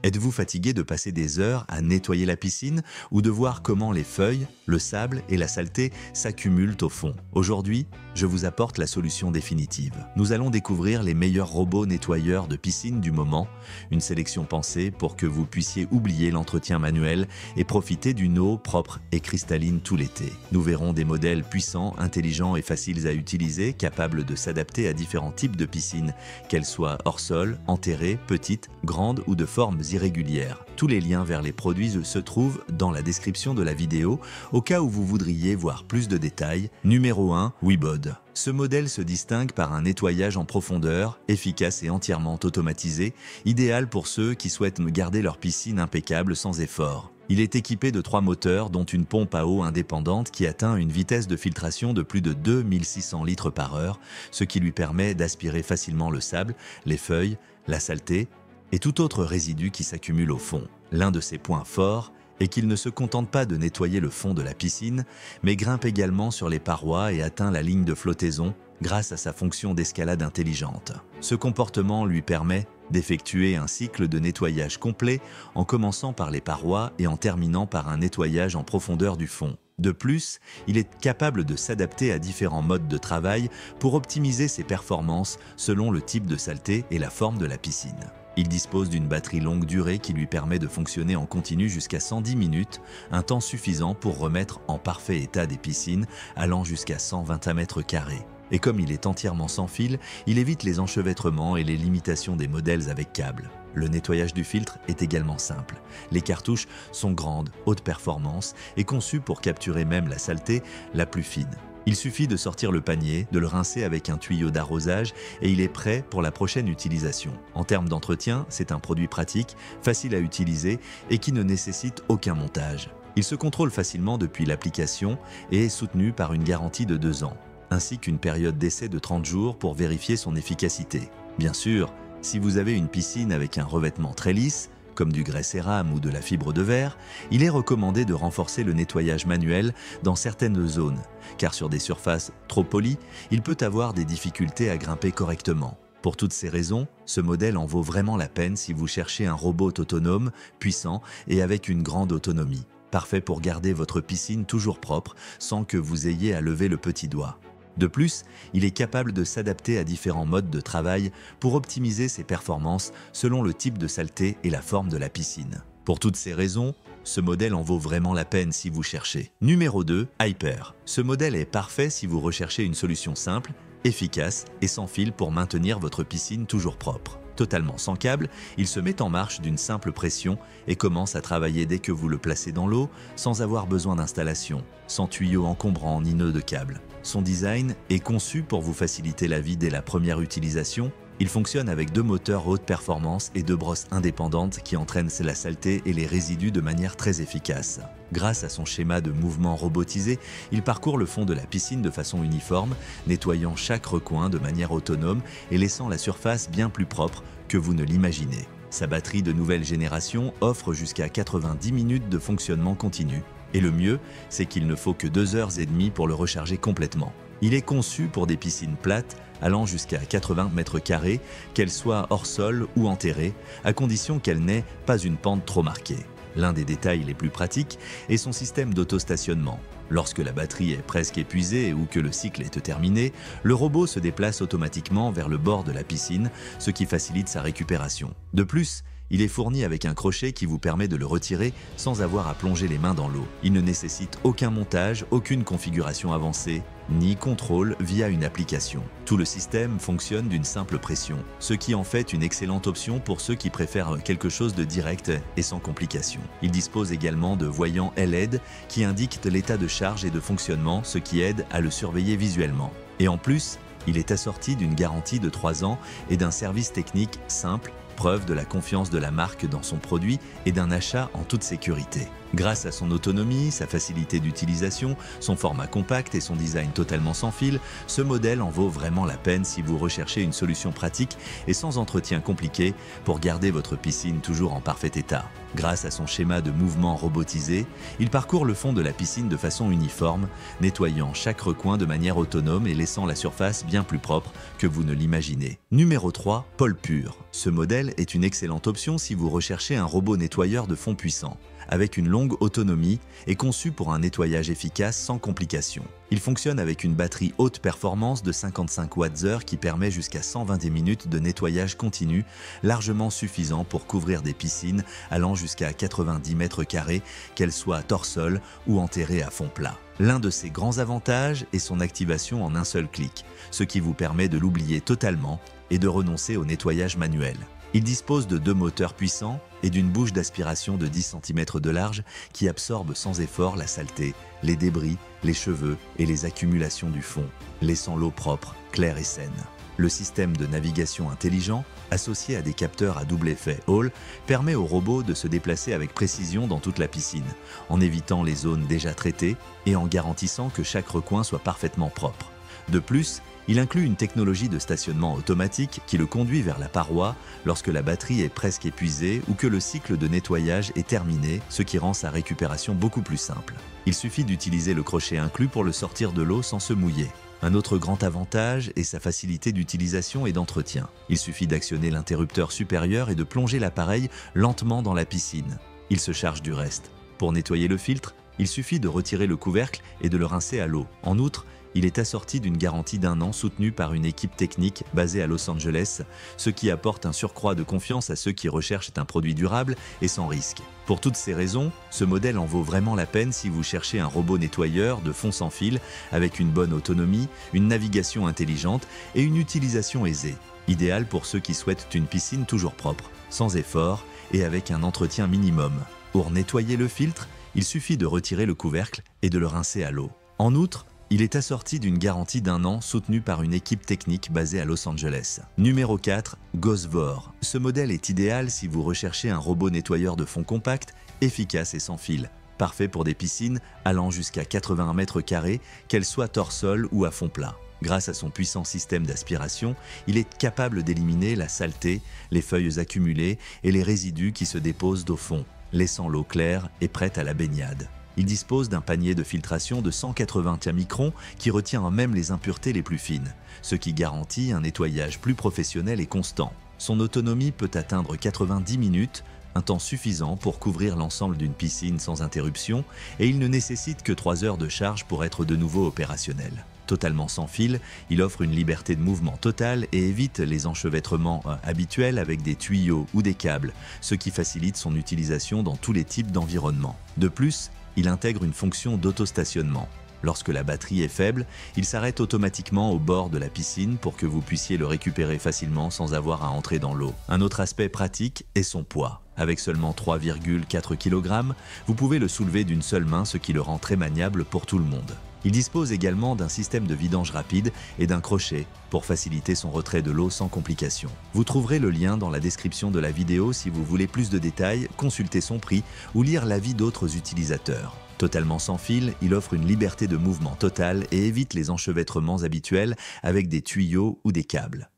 Êtes-vous fatigué de passer des heures à nettoyer la piscine ou de voir comment les feuilles, le sable et la saleté s'accumulent au fond? Aujourd'hui, je vous apporte la solution définitive. Nous allons découvrir les meilleurs robots nettoyeurs de piscine du moment, une sélection pensée pour que vous puissiez oublier l'entretien manuel et profiter d'une eau propre et cristalline tout l'été. Nous verrons des modèles puissants, intelligents et faciles à utiliser, capables de s'adapter à différents types de piscines, qu'elles soient hors sol, enterrées, petites, grandes ou de formes irrégulières. Tous les liens vers les produits se trouvent dans la description de la vidéo, au cas où vous voudriez voir plus de détails. Numéro 1, Webod. Ce modèle se distingue par un nettoyage en profondeur, efficace et entièrement automatisé, idéal pour ceux qui souhaitent garder leur piscine impeccable sans effort. Il est équipé de 3 moteurs, dont une pompe à eau indépendante qui atteint une vitesse de filtration de plus de 2600 litres par heure, ce qui lui permet d'aspirer facilement le sable, les feuilles, la saleté et tout autre résidu qui s'accumule au fond. L'un de ses points forts est qu'il ne se contente pas de nettoyer le fond de la piscine, mais grimpe également sur les parois et atteint la ligne de flottaison grâce à sa fonction d'escalade intelligente. Ce comportement lui permet d'effectuer un cycle de nettoyage complet en commençant par les parois et en terminant par un nettoyage en profondeur du fond. De plus, il est capable de s'adapter à différents modes de travail pour optimiser ses performances selon le type de saleté et la forme de la piscine. Il dispose d'une batterie longue durée qui lui permet de fonctionner en continu jusqu'à 110 minutes, un temps suffisant pour remettre en parfait état des piscines allant jusqu'à 120 mètres carrés. Et comme il est entièrement sans fil, il évite les enchevêtrements et les limitations des modèles avec câble. Le nettoyage du filtre est également simple. Les cartouches sont grandes, haute performance et conçues pour capturer même la saleté la plus fine. Il suffit de sortir le panier, de le rincer avec un tuyau d'arrosage et il est prêt pour la prochaine utilisation. En termes d'entretien, c'est un produit pratique, facile à utiliser et qui ne nécessite aucun montage. Il se contrôle facilement depuis l'application et est soutenu par une garantie de 2 ans, ainsi qu'une période d'essai de 30 jours pour vérifier son efficacité. Bien sûr, si vous avez une piscine avec un revêtement très lisse, comme du grès cérame ou de la fibre de verre, il est recommandé de renforcer le nettoyage manuel dans certaines zones, car sur des surfaces trop polies, il peut avoir des difficultés à grimper correctement. Pour toutes ces raisons, ce modèle en vaut vraiment la peine si vous cherchez un robot autonome, puissant et avec une grande autonomie. Parfait pour garder votre piscine toujours propre sans que vous ayez à lever le petit doigt. De plus, il est capable de s'adapter à différents modes de travail pour optimiser ses performances selon le type de saleté et la forme de la piscine. Pour toutes ces raisons, ce modèle en vaut vraiment la peine si vous cherchez. Numéro 2, Hyper. Ce modèle est parfait si vous recherchez une solution simple, efficace et sans fil pour maintenir votre piscine toujours propre. Totalement sans câble, il se met en marche d'une simple pression et commence à travailler dès que vous le placez dans l'eau, sans avoir besoin d'installation, sans tuyaux encombrants ni nœuds de câble. Son design est conçu pour vous faciliter la vie dès la première utilisation. Il fonctionne avec 2 moteurs haute performance et 2 brosses indépendantes qui entraînent la saleté et les résidus de manière très efficace. Grâce à son schéma de mouvement robotisé, il parcourt le fond de la piscine de façon uniforme, nettoyant chaque recoin de manière autonome et laissant la surface bien plus propre que vous ne l'imaginez. Sa batterie de nouvelle génération offre jusqu'à 90 minutes de fonctionnement continu. Et le mieux, c'est qu'il ne faut que 2h30 pour le recharger complètement. Il est conçu pour des piscines plates allant jusqu'à 80 mètres carrés, qu'elles soient hors sol ou enterrées, à condition qu'elle n'ait pas une pente trop marquée. L'un des détails les plus pratiques est son système d'autostationnement. Lorsque la batterie est presque épuisée ou que le cycle est terminé, le robot se déplace automatiquement vers le bord de la piscine, ce qui facilite sa récupération. De plus, il est fourni avec un crochet qui vous permet de le retirer sans avoir à plonger les mains dans l'eau. Il ne nécessite aucun montage, aucune configuration avancée, ni contrôle via une application. Tout le système fonctionne d'une simple pression, ce qui en fait une excellente option pour ceux qui préfèrent quelque chose de direct et sans complication. Il dispose également de voyants LED qui indiquent l'état de charge et de fonctionnement, ce qui aide à le surveiller visuellement. Et en plus, il est assorti d'une garantie de 3 ans et d'un service technique simple, preuve de la confiance de la marque dans son produit et d'un achat en toute sécurité. Grâce à son autonomie, sa facilité d'utilisation, son format compact et son design totalement sans fil, ce modèle en vaut vraiment la peine si vous recherchez une solution pratique et sans entretien compliqué pour garder votre piscine toujours en parfait état. Grâce à son schéma de mouvement robotisé, il parcourt le fond de la piscine de façon uniforme, nettoyant chaque recoin de manière autonome et laissant la surface bien plus propre que vous ne l'imaginez. Numéro 3, Polpur. Ce modèle est une excellente option si vous recherchez un robot nettoyeur de fond puissant, avec une longue autonomie et conçu pour un nettoyage efficace sans complications. Il fonctionne avec une batterie haute performance de 55 Wh qui permet jusqu'à 120 minutes de nettoyage continu, largement suffisant pour couvrir des piscines allant jusqu'à 90 mètres carrés, qu'elles soient à torsol ou enterrées à fond plat. L'un de ses grands avantages est son activation en un seul clic, ce qui vous permet de l'oublier totalement et de renoncer au nettoyage manuel. Il dispose de 2 moteurs puissants et d'une bouche d'aspiration de 10 cm de large qui absorbe sans effort la saleté, les débris, les cheveux et les accumulations du fond, laissant l'eau propre, claire et saine. Le système de navigation intelligent, associé à des capteurs à double effet Hall, permet au robot de se déplacer avec précision dans toute la piscine, en évitant les zones déjà traitées et en garantissant que chaque recoin soit parfaitement propre. De plus, il inclut une technologie de stationnement automatique qui le conduit vers la paroi lorsque la batterie est presque épuisée ou que le cycle de nettoyage est terminé, ce qui rend sa récupération beaucoup plus simple. Il suffit d'utiliser le crochet inclus pour le sortir de l'eau sans se mouiller. Un autre grand avantage est sa facilité d'utilisation et d'entretien. Il suffit d'actionner l'interrupteur supérieur et de plonger l'appareil lentement dans la piscine. Il se charge du reste. Pour nettoyer le filtre, il suffit de retirer le couvercle et de le rincer à l'eau. En outre, il est assorti d'une garantie d'1 an soutenue par une équipe technique basée à Los Angeles, ce qui apporte un surcroît de confiance à ceux qui recherchent un produit durable et sans risque. Pour toutes ces raisons, ce modèle en vaut vraiment la peine si vous cherchez un robot nettoyeur de fond sans fil avec une bonne autonomie, une navigation intelligente et une utilisation aisée. Idéal pour ceux qui souhaitent une piscine toujours propre, sans effort et avec un entretien minimum. Pour nettoyer le filtre, il suffit de retirer le couvercle et de le rincer à l'eau. En outre, il est assorti d'une garantie d'1 an soutenue par une équipe technique basée à Los Angeles. Numéro 4, Gosvor. Ce modèle est idéal si vous recherchez un robot nettoyeur de fond compact, efficace et sans fil. Parfait pour des piscines allant jusqu'à 81 mètres carrés, qu'elles soient hors-sol ou à fond plat. Grâce à son puissant système d'aspiration, il est capable d'éliminer la saleté, les feuilles accumulées et les résidus qui se déposent au fond, laissant l'eau claire et prête à la baignade. Il dispose d'un panier de filtration de 181 microns qui retient même les impuretés les plus fines, ce qui garantit un nettoyage plus professionnel et constant. Son autonomie peut atteindre 90 minutes, un temps suffisant pour couvrir l'ensemble d'une piscine sans interruption, et il ne nécessite que 3 heures de charge pour être de nouveau opérationnel. Totalement sans fil, il offre une liberté de mouvement totale et évite les enchevêtrements habituels avec des tuyaux ou des câbles, ce qui facilite son utilisation dans tous les types d'environnements. De plus, il intègre une fonction d'autostationnement. Lorsque la batterie est faible, il s'arrête automatiquement au bord de la piscine pour que vous puissiez le récupérer facilement sans avoir à entrer dans l'eau. Un autre aspect pratique est son poids. Avec seulement 3,4 kg, vous pouvez le soulever d'une seule main, ce qui le rend très maniable pour tout le monde. Il dispose également d'un système de vidange rapide et d'un crochet pour faciliter son retrait de l'eau sans complications. Vous trouverez le lien dans la description de la vidéo si vous voulez plus de détails, consulter son prix ou lire l'avis d'autres utilisateurs. Totalement sans fil, il offre une liberté de mouvement totale et évite les enchevêtrements habituels avec des tuyaux ou des câbles.